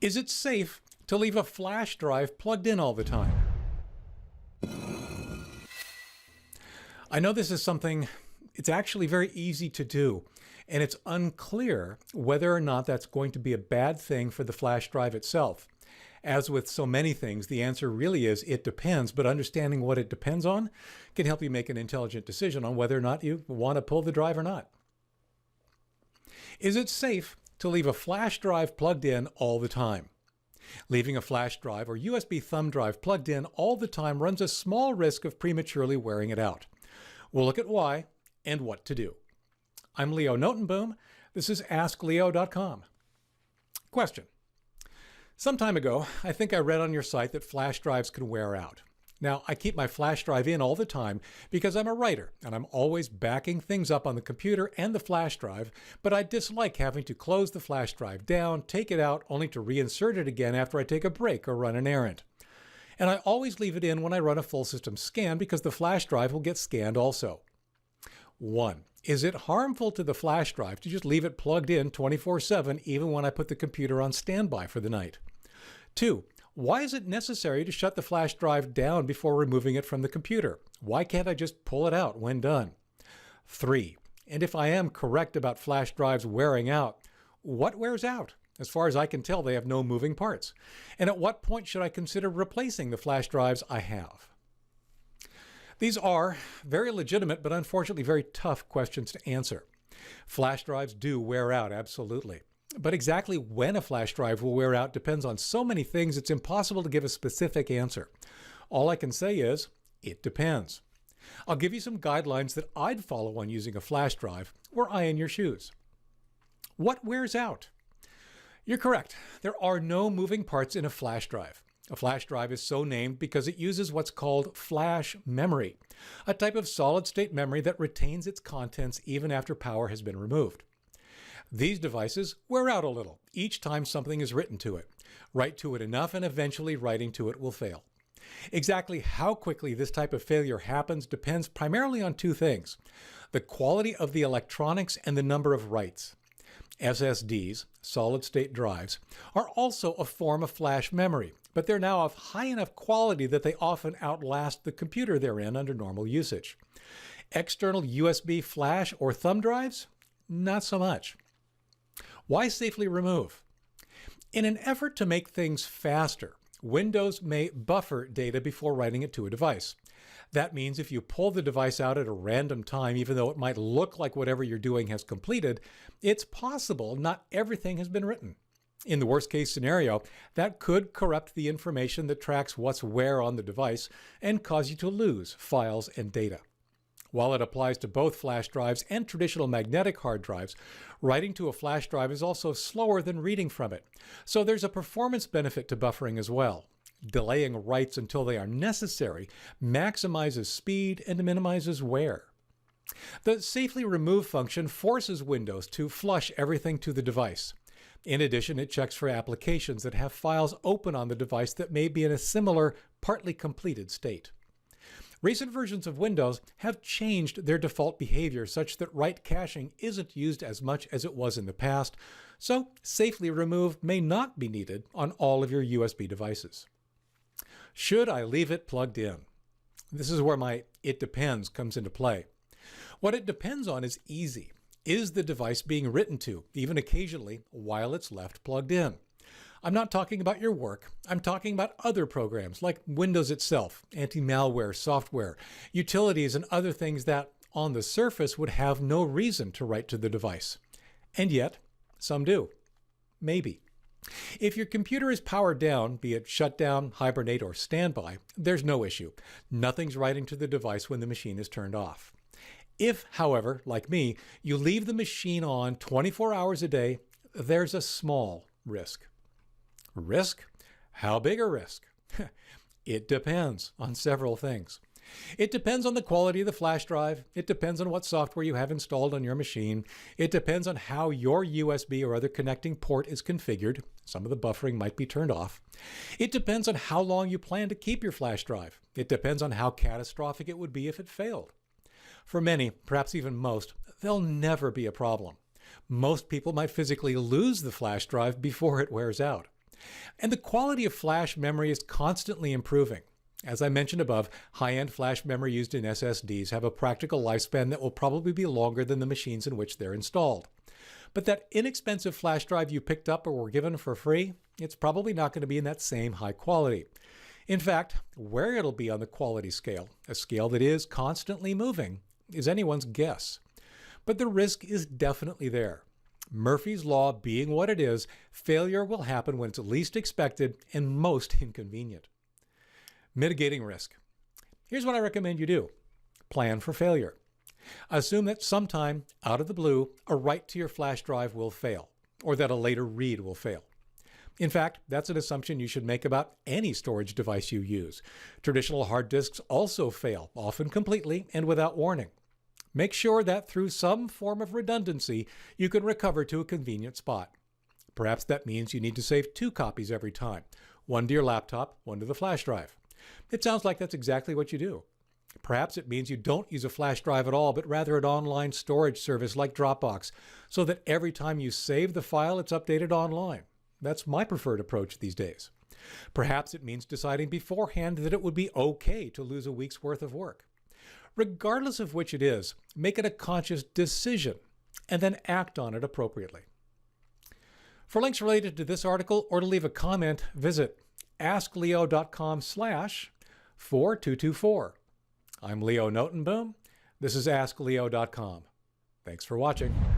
Is it safe to leave a flash drive plugged in all the time? I know this is something it's actually very easy to do, and it's unclear whether or not that's going to be a bad thing for the flash drive itself. As with so many things, the answer really is it depends, but understanding what it depends on can help you make an intelligent decision on whether or not you want to pull the drive or not. Is it safe to leave a flash drive plugged in all the time? Leaving a flash drive or USB thumb drive plugged in all the time runs a small risk of prematurely wearing it out. We'll look at why and what to do. I'm Leo Notenboom. This is askleo.com. Question. Some time ago, I think I read on your site that flash drives can wear out. Now, I keep my flash drive in all the time because I'm a writer and I'm always backing things up on the computer and the flash drive, but I dislike having to close the flash drive down, take it out, only to reinsert it again after I take a break or run an errand. And I always leave it in when I run a full system scan because the flash drive will get scanned also. 1. Is it harmful to the flash drive to just leave it plugged in 24/7 even when I put the computer on standby for the night? 2. Why is it necessary to shut the flash drive down before removing it from the computer? Why can't I just pull it out when done? 3. And if I am correct about flash drives wearing out, what wears out? As far as I can tell, they have no moving parts. And at what point should I consider replacing the flash drives I have? These are very legitimate, but unfortunately very tough questions to answer. Flash drives do wear out, absolutely. But exactly when a flash drive will wear out depends on so many things it's impossible to give a specific answer. All I can say is, it depends. I'll give you some guidelines that I'd follow when using a flash drive, were I in your shoes. What wears out? You're correct. There are no moving parts in a flash drive. A flash drive is so named because it uses what's called flash memory, a type of solid-state memory that retains its contents even after power has been removed. These devices wear out a little each time something is written to it. Write to it enough and eventually writing to it will fail. Exactly how quickly this type of failure happens depends primarily on two things: the quality of the electronics and the number of writes. SSDs, solid-state drives, are also a form of flash memory, but they're now of high enough quality that they often outlast the computer they're in under normal usage. External USB flash or thumb drives? Not so much. Why safely remove? In an effort to make things faster, Windows may buffer data before writing it to a device. That means if you pull the device out at a random time, even though it might look like whatever you're doing has completed, it's possible not everything has been written. In the worst case scenario, that could corrupt the information that tracks what's where on the device and cause you to lose files and data. While it applies to both flash drives and traditional magnetic hard drives, writing to a flash drive is also slower than reading from it. So there's a performance benefit to buffering as well. Delaying writes until they are necessary maximizes speed and minimizes wear. The Safely Remove function forces Windows to flush everything to the device. In addition, it checks for applications that have files open on the device that may be in a similar, partly completed state. Recent versions of Windows have changed their default behavior such that write caching isn't used as much as it was in the past, so Safely Remove may not be needed on all of your USB devices. Should I leave it plugged in? This is where my "it depends" comes into play. What it depends on is easy. Is the device being written to, even occasionally, while it's left plugged in? I'm not talking about your work. I'm talking about other programs like Windows itself, anti-malware software, utilities, and other things that, on the surface, would have no reason to write to the device. And yet, some do. Maybe. If your computer is powered down, be it shut down, hibernate, or standby, there's no issue. Nothing's writing to the device when the machine is turned off. If, however, like me, you leave the machine on 24 hours a day, there's a small risk. Risk? How big a risk? It depends on several things. It depends on the quality of the flash drive. It depends on what software you have installed on your machine. It depends on how your USB or other connecting port is configured. Some of the buffering might be turned off. It depends on how long you plan to keep your flash drive. It depends on how catastrophic it would be if it failed. For many, perhaps even most, there'll never be a problem. Most people might physically lose the flash drive before it wears out. And the quality of flash memory is constantly improving. As I mentioned above, high-end flash memory used in SSDs have a practical lifespan that will probably be longer than the machines in which they're installed. But that inexpensive flash drive you picked up or were given for free, it's probably not going to be in that same high quality. In fact, where it'll be on the quality scale, a scale that is constantly moving, is anyone's guess. But the risk is definitely there. Murphy's Law being what it is, failure will happen when it's least expected and most inconvenient. Mitigating risk. Here's what I recommend you do. Plan for failure. Assume that sometime, out of the blue, a write to your flash drive will fail, or that a later read will fail. In fact, that's an assumption you should make about any storage device you use. Traditional hard disks also fail, often completely and without warning. Make sure that through some form of redundancy, you can recover to a convenient spot. Perhaps that means you need to save 2 copies every time, one to your laptop, one to the flash drive. It sounds like that's exactly what you do. Perhaps it means you don't use a flash drive at all, but rather an online storage service like Dropbox, so that every time you save the file, it's updated online. That's my preferred approach these days. Perhaps it means deciding beforehand that it would be okay to lose a week's worth of work. Regardless of which it is, make it a conscious decision and then act on it appropriately. For links related to this article or to leave a comment, visit askleo.com/4224. I'm Leo Notenboom. This is askleo.com. Thanks for watching.